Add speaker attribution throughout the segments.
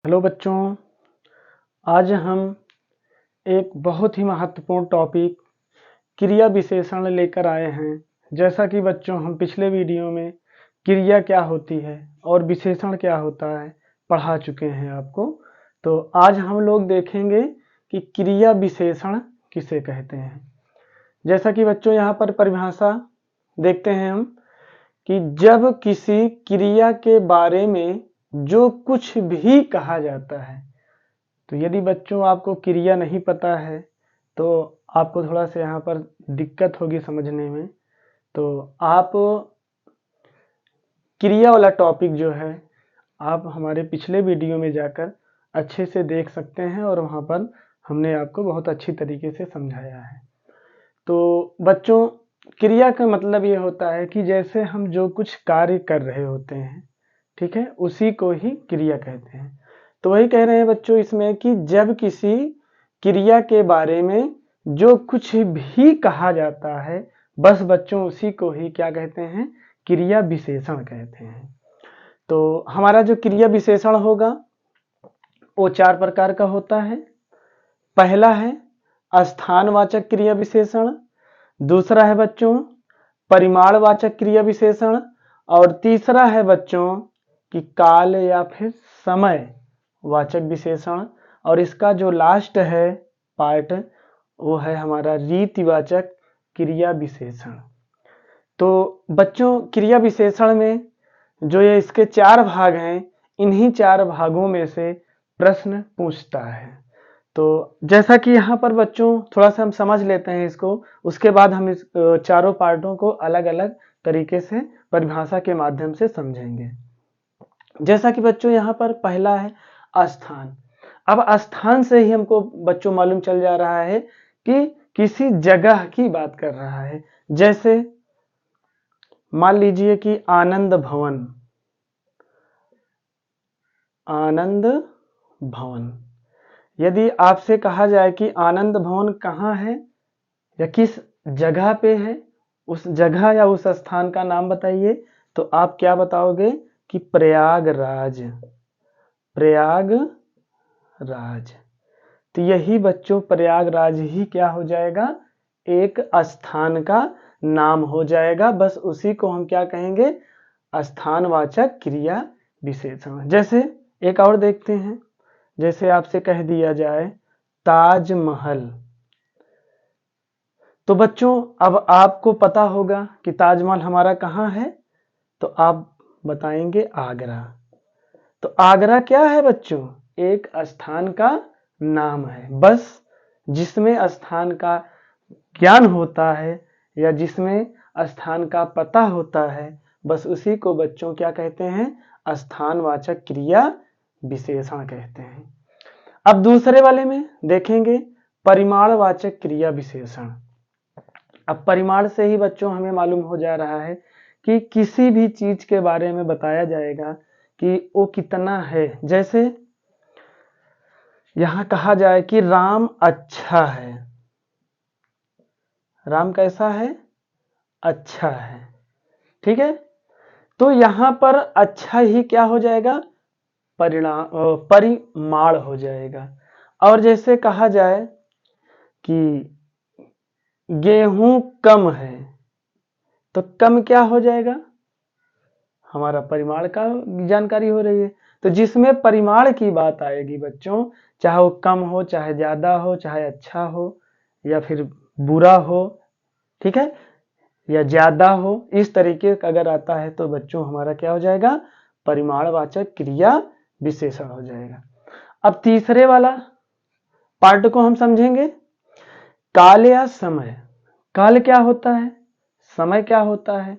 Speaker 1: Hello बच्चों, आज हम एक बहुत ही महत्वपूर्ण टॉपिक क्रिया विशेषण लेकर आए हैं। जैसा कि बच्चों हम पिछले वीडियो में क्रिया क्या होती है और विशेषण क्या होता है पढ़ा चुके हैं आपको। तो आज हम लोग देखेंगे कि क्रिया विशेषण किसे कहते हैं। जैसा कि बच्चों यहाँ पर परिभाषा देखते हैं हम कि जब किसी क्रिया के बारे में जो कुछ भी कहा जाता है, तो यदि बच्चों आपको क्रिया नहीं पता है तो आपको थोड़ा सा यहाँ पर दिक्कत होगी समझने में। तो आप क्रिया वाला टॉपिक जो है आप हमारे पिछले वीडियो में जाकर अच्छे से देख सकते हैं और वहाँ पर हमने आपको बहुत अच्छी तरीके से समझाया है। तो बच्चों, क्रिया का मतलब ये होता है कि जैसे हम जो कुछ कार्य कर रहे होते हैं, ठीक है, उसी को ही क्रिया कहते हैं। तो वही कह रहे हैं बच्चों इसमें कि जब किसी क्रिया के बारे में जो कुछ भी कहा जाता है, बस बच्चों उसी को ही क्या कहते हैं, क्रिया विशेषण कहते हैं। तो हमारा जो क्रिया विशेषण होगा वो 4 प्रकार का होता है। पहला है स्थानवाचक क्रिया विशेषण, दूसरा है बच्चों परिमाणवाचक क्रिया विशेषण, और तीसरा है बच्चों कि काल या फिर समय वाचक विशेषण, और इसका जो लास्ट है पार्ट वो है हमारा रीतिवाचक क्रिया विशेषण। तो बच्चों क्रिया विशेषण में जो ये इसके 4 भाग हैं, इन्हीं 4 भागों में से प्रश्न पूछता है। तो जैसा कि यहाँ पर बच्चों थोड़ा सा हम समझ लेते हैं इसको, उसके बाद हम इस चारों पार्टों को अलग अलग तरीके से परिभाषा के माध्यम से समझेंगे। जैसा कि बच्चों यहाँ पर पहला है स्थान। अब स्थान से ही हमको बच्चों मालूम चल जा रहा है कि किसी जगह की बात कर रहा है। जैसे मान लीजिए कि आनंद भवन, आनंद भवन, यदि आपसे कहा जाए कि आनंद भवन कहाँ है या किस जगह पे है, उस जगह या उस स्थान का नाम बताइए, तो आप क्या बताओगे कि प्रयागराज, प्रयागराज। तो यही बच्चों प्रयागराज ही क्या हो जाएगा, एक स्थान का नाम हो जाएगा। बस उसी को हम क्या कहेंगे, स्थानवाचक क्रिया विशेषण। जैसे एक और देखते हैं, जैसे आपसे कह दिया जाए ताजमहल, तो बच्चों अब आपको पता होगा कि ताजमहल हमारा कहाँ है, तो आप बताएंगे आगरा। तो आगरा क्या है बच्चों, एक स्थान का नाम है। बस जिसमें स्थान का ज्ञान होता है या जिसमें स्थान का पता होता है, बस उसी को बच्चों क्या कहते हैं, स्थानवाचक क्रिया विशेषण कहते हैं। अब दूसरे वाले में देखेंगे परिमाणवाचक क्रिया विशेषण। अब परिमाण से ही बच्चों हमें मालूम हो जा रहा है कि किसी भी चीज के बारे में बताया जाएगा कि वो कितना है। जैसे यहां कहा जाए कि राम अच्छा है, राम कैसा है, अच्छा है, ठीक है। तो यहां पर अच्छा ही क्या हो जाएगा, परिमाण हो जाएगा। और जैसे कहा जाए कि गेहूं कम है, तो कम क्या हो जाएगा, हमारा परिमाण का जानकारी हो रही है। तो जिसमें परिमाण की बात आएगी बच्चों, चाहे वो कम हो, चाहे ज्यादा हो, चाहे अच्छा हो या फिर बुरा हो, ठीक है, या ज्यादा हो, इस तरीके का अगर आता है तो बच्चों हमारा क्या हो जाएगा, परिमाणवाचक क्रिया विशेषण हो जाएगा। अब तीसरे वाला पार्ट को हम समझेंगे, काल या समय। काल क्या होता है, समय क्या होता है,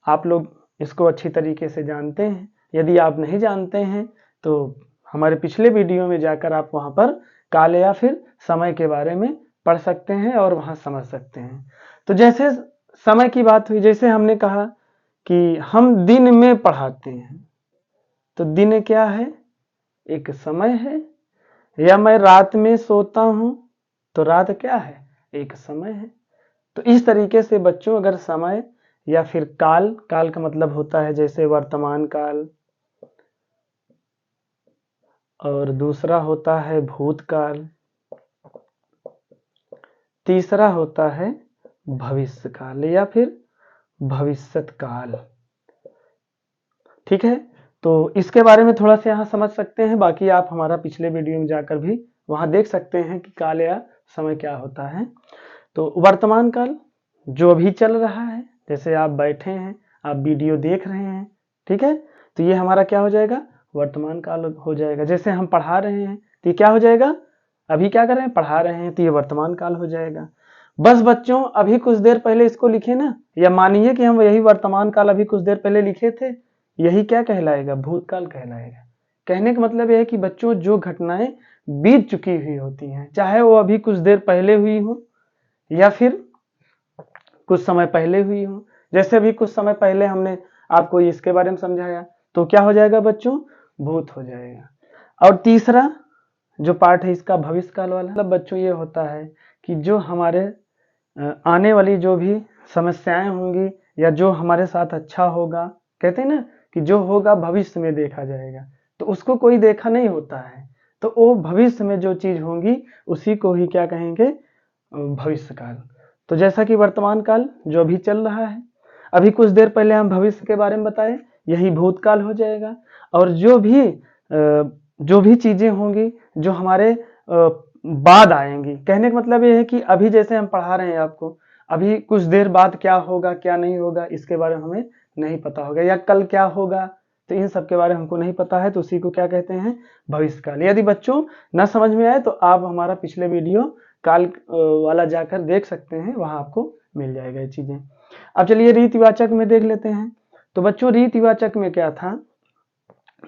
Speaker 1: आप लोग इसको अच्छी तरीके से जानते हैं। यदि आप नहीं जानते हैं तो हमारे पिछले वीडियो में जाकर आप वहां पर काल या फिर समय के बारे में पढ़ सकते हैं और वहां समझ सकते हैं। तो जैसे समय की बात हुई, जैसे हमने कहा कि हम दिन में पढ़ाते हैं, तो दिन क्या है, एक समय है। या मैं रात में सोता हूं, तो रात क्या है, एक समय है। तो इस तरीके से बच्चों अगर समय या फिर काल, काल का मतलब होता है जैसे वर्तमान काल, और दूसरा होता है भूतकाल, तीसरा होता है भविष्यकाल या फिर भविष्यत काल। ठीक है, तो इसके बारे में थोड़ा सा यहाँ समझ सकते हैं, बाकी आप हमारा पिछले वीडियो में जाकर भी वहां देख सकते हैं कि काल या समय क्या होता है। तो वर्तमान काल जो भी चल रहा है, जैसे आप बैठे हैं, आप वीडियो देख रहे हैं, ठीक है, तो ये हमारा क्या हो जाएगा, वर्तमान काल हो जाएगा। जैसे हम पढ़ा रहे हैं तो ये क्या हो जाएगा, अभी क्या कर रहे हैं, पढ़ा रहे हैं, तो ये वर्तमान काल हो जाएगा। बस बच्चों अभी कुछ देर पहले इसको लिखे ना, या मानिए कि हम यही वर्तमान काल अभी कुछ देर पहले लिखे थे, यही क्या कहलाएगा, भूतकाल कहलाएगा। कहने का मतलब यह है कि बच्चों जो घटनाएं बीत चुकी हुई होती हैं, चाहे वो अभी कुछ देर पहले हुई हो या फिर कुछ समय पहले हुई हो, जैसे अभी कुछ समय पहले हमने आपको इसके बारे में समझाया, तो क्या हो जाएगा बच्चों, भूत हो जाएगा। और तीसरा जो पार्ट है इसका भविष्य काल वाला, मतलब बच्चों ये होता है कि जो हमारे आने वाली जो भी समस्याएं होंगी या जो हमारे साथ अच्छा होगा, कहते हैं ना कि जो होगा भविष्य में देखा जाएगा, तो उसको कोई देखा नहीं होता है, तो वो भविष्य में जो चीज होंगी उसी को ही क्या कहेंगे, भविष्य काल। तो जैसा कि वर्तमान काल जो अभी चल रहा है, अभी कुछ देर पहले हम भविष्य के बारे में बताए, यही भूतकाल हो जाएगा। और जो भी चीजें होंगी जो हमारे बाद आएंगी, कहने का मतलब ये है कि अभी जैसे हम पढ़ा रहे हैं आपको, अभी कुछ देर बाद क्या होगा क्या नहीं होगा इसके बारे में हमें नहीं पता होगा, या कल क्या होगा, तो इन सब के बारे में हमको नहीं पता है, तो उसी को क्या कहते हैं, भविष्यकाल। यदि बच्चों न समझ में आए तो आप हमारा पिछले वीडियो काल वाला जाकर देख सकते हैं, वहां आपको मिल जाएगा ये चीजें। अब चलिए रीतिवाचक में देख लेते हैं। तो बच्चों रीतिवाचक में क्या था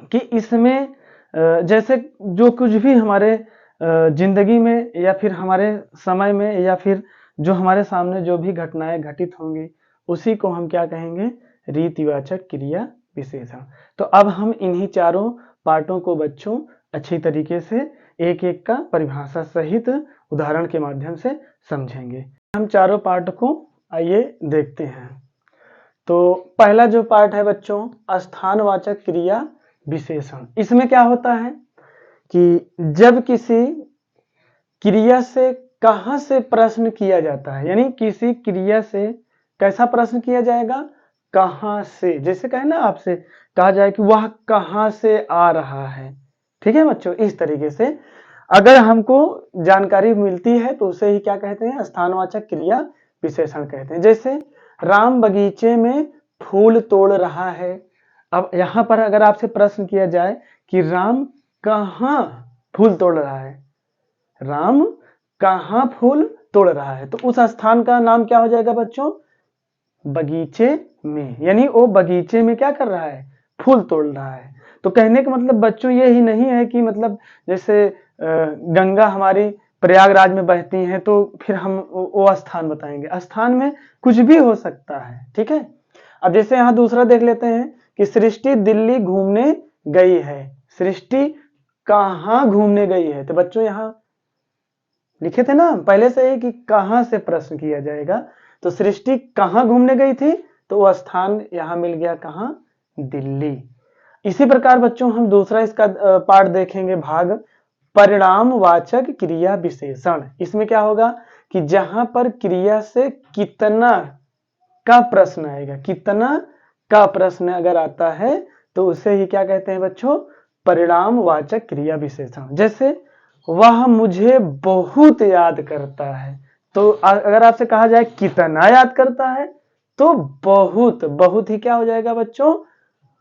Speaker 1: कि इसमें जैसे जो कुछ भी हमारे जिंदगी में या फिर हमारे समय में या फिर जो हमारे सामने जो भी घटनाएं घटित होंगी, उसी को हम क्या कहेंगे, रीतिवाचक क्रिया विशेषण। तो अब हम इन्हीं चारों पार्टों को बच्चों अच्छी तरीके से एक एक का परिभाषा सहित उदाहरण के माध्यम से समझेंगे। हम चारों पार्ट को आइए देखते हैं। तो पहला जो पार्ट है बच्चों, स्थानवाचक क्रिया विशेषण। इसमें क्या होता है कि जब किसी क्रिया से कहां से प्रश्न किया जाता है, यानी किसी क्रिया से कैसा प्रश्न किया जाएगा, कहां से, जैसे कहे ना आपसे कहा जाए कि वह कहां से आ रहा है, ठीक है बच्चों, इस तरीके से अगर हमको जानकारी मिलती है तो उसे ही क्या कहते हैं, स्थानवाचक क्रिया विशेषण कहते हैं। जैसे राम बगीचे में फूल तोड़ रहा है। अब यहां पर अगर आपसे प्रश्न किया जाए कि राम कहां फूल तोड़ रहा है, राम कहां फूल तोड़ रहा है, तो उस स्थान का नाम क्या हो जाएगा बच्चों, बगीचे में, यानी वो बगीचे में क्या कर रहा है, फूल तोड़ रहा है। तो कहने का मतलब बच्चों ये ही नहीं है कि मतलब जैसे गंगा हमारी प्रयागराज में बहती है तो फिर हम वो स्थान बताएंगे, स्थान में कुछ भी हो सकता है, ठीक है। अब जैसे यहाँ दूसरा देख लेते हैं कि सृष्टि दिल्ली घूमने गई है। सृष्टि कहाँ घूमने गई है, तो बच्चों यहाँ लिखे थे ना पहले से ही कि कहां से प्रश्न किया जाएगा, तो सृष्टि कहां घूमने गई थी, तो वह स्थान यहां मिल गया, कहां, दिल्ली। इसी प्रकार बच्चों हम दूसरा इसका पार्ट देखेंगे, भाग परिणामवाचक क्रिया विशेषण। इसमें क्या होगा कि जहां पर क्रिया से कितना का प्रश्न आएगा, कितना का प्रश्न अगर आता है तो उसे ही क्या कहते हैं बच्चों, परिणामवाचक क्रिया विशेषण। जैसे वह मुझे बहुत याद करता है, तो अगर आपसे कहा जाए कितना याद करता है, तो बहुत, बहुत ही क्या हो जाएगा बच्चों,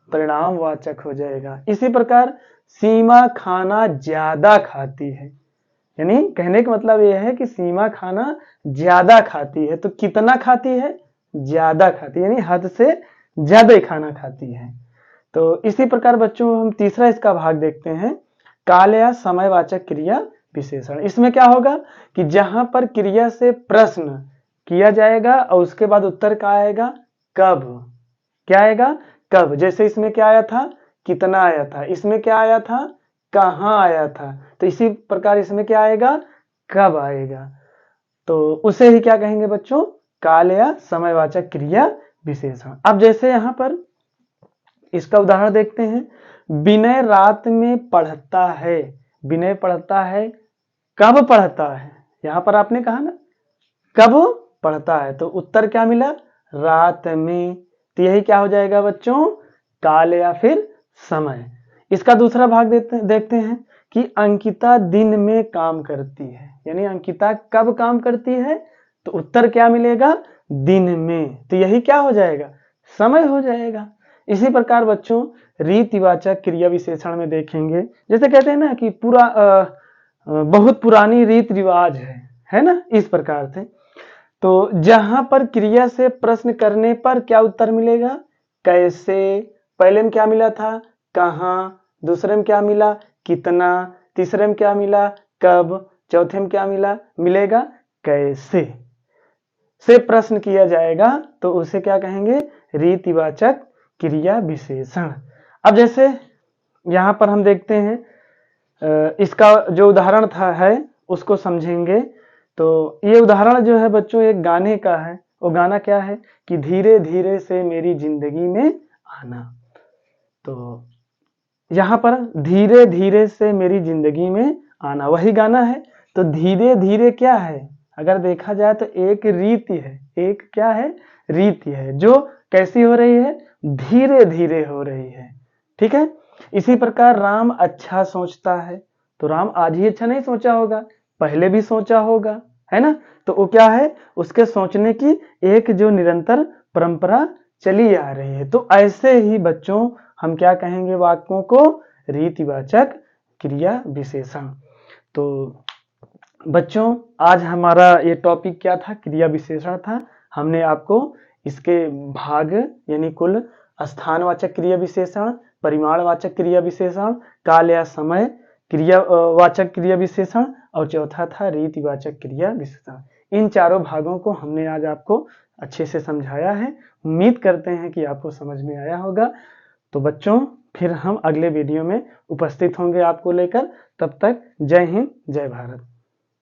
Speaker 1: परिणामवाचक हो जाएगा। इसी प्रकार सीमा खाना ज्यादा खाती है, यानी कहने का मतलब यह है कि सीमा खाना ज्यादा खाती है, तो कितना खाती है, ज्यादा खाती है, यानी हद से ज्यादा ही खाना खाती है। तो इसी प्रकार बच्चों हम तीसरा इसका भाग देखते हैं, काल या समयवाचक क्रिया विशेषण। इसमें क्या होगा कि जहां पर क्रिया से प्रश्न किया जाएगा और उसके बाद उत्तर क्या आएगा, कब, क्या आएगा, कब। जैसे इसमें क्या आया था, कितना आया था, इसमें क्या आया था, कहां आया था, तो इसी प्रकार इसमें क्या आएगा, कब आएगा। तो उसे ही क्या कहेंगे बच्चों, काल या समयवाचक क्रिया विशेषण। अब जैसे यहां पर इसका उदाहरण देखते हैं, विनय रात में पढ़ता है। विनय पढ़ता है, कब पढ़ता है? यहां पर आपने कहा ना कब पढ़ता है, तो उत्तर क्या मिला? रात में। तो यही क्या हो जाएगा बच्चों? काल या फिर समय। इसका दूसरा भाग देखते हैं कि अंकिता दिन में काम करती है, यानी अंकिता कब काम करती है? तो उत्तर क्या मिलेगा? दिन में। तो यही क्या हो जाएगा? समय हो जाएगा। इसी प्रकार बच्चों रीतिवाचक क्रिया विशेषण में देखेंगे, जैसे कहते हैं ना कि पूरा बहुत पुरानी रीत रिवाज है ना, इस प्रकार से। तो जहां पर क्रिया से प्रश्न करने पर क्या उत्तर मिलेगा? कैसे। पहले में क्या मिला था? कहां। दूसरे में क्या मिला? कितना। तीसरे में क्या मिला? कब। चौथे में क्या मिलेगा? कैसे। से प्रश्न किया जाएगा तो उसे क्या कहेंगे? रीतिवाचक क्रिया विशेषण। अब जैसे यहां पर हम देखते हैं, इसका जो उदाहरण है उसको समझेंगे। तो ये उदाहरण जो है बच्चों एक गाने का है। वो गाना क्या है कि धीरे धीरे से मेरी जिंदगी में आना। तो यहां पर धीरे धीरे से मेरी जिंदगी में आना वही गाना है। तो धीरे धीरे क्या है? अगर देखा जाए तो एक रीति है, एक क्या है? रीति है, जो कैसी हो रही है? धीरे धीरे हो रही है। ठीक है। इसी प्रकार राम अच्छा सोचता है। तो राम आज ही अच्छा नहीं सोचा होगा, पहले भी सोचा होगा, है ना। तो वो क्या है? उसके सोचने की एक जो निरंतर परंपरा चली आ रही है। तो ऐसे ही बच्चों हम क्या कहेंगे वाक्यों को? रीतिवाचक क्रिया विशेषण। तो बच्चों आज हमारा ये टॉपिक क्या था? क्रिया विशेषण था। हमने आपको इसके भाग यानी कुल स्थानवाचक क्रिया विशेषण, परिमाणवाचक क्रिया विशेषण, काल या समय क्रिया वाचक क्रिया विशेषण और चौथा था रीतिवाचक क्रिया विशेषण। इन चारों भागों को हमने आज आपको अच्छे से समझाया है। उम्मीद करते हैं कि आपको समझ में आया होगा। तो बच्चों फिर हम अगले वीडियो में उपस्थित होंगे आपको लेकर। तब तक जय हिंद, जय भारत।